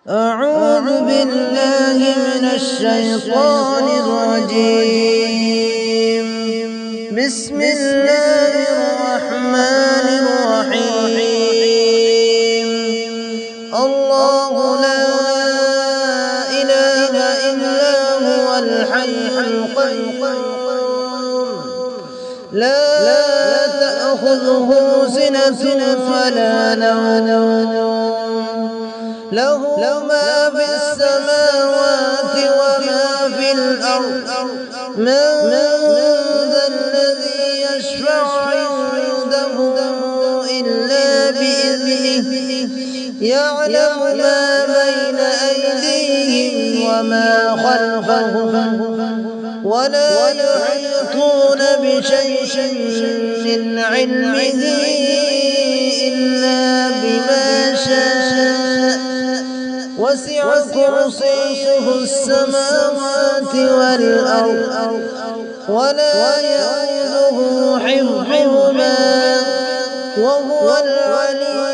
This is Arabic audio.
أعوذ بالله من الشيطان الرجيم. بسم الله الرحمن الرحيم. الله لا إله إلا هو الحي القيوم لا تأخذه سنة ولا نوم له ما في السماوات وما في الأرض من ذا الذي يشفع عنده إلا بإذنه يعلم ما بين أيديهم وما خلفهم ولا يحيطون بشيء من علمه إلا بما شاء وسع كرسيه السماوات والأرض ولا يؤوده حفظهما وهو العلي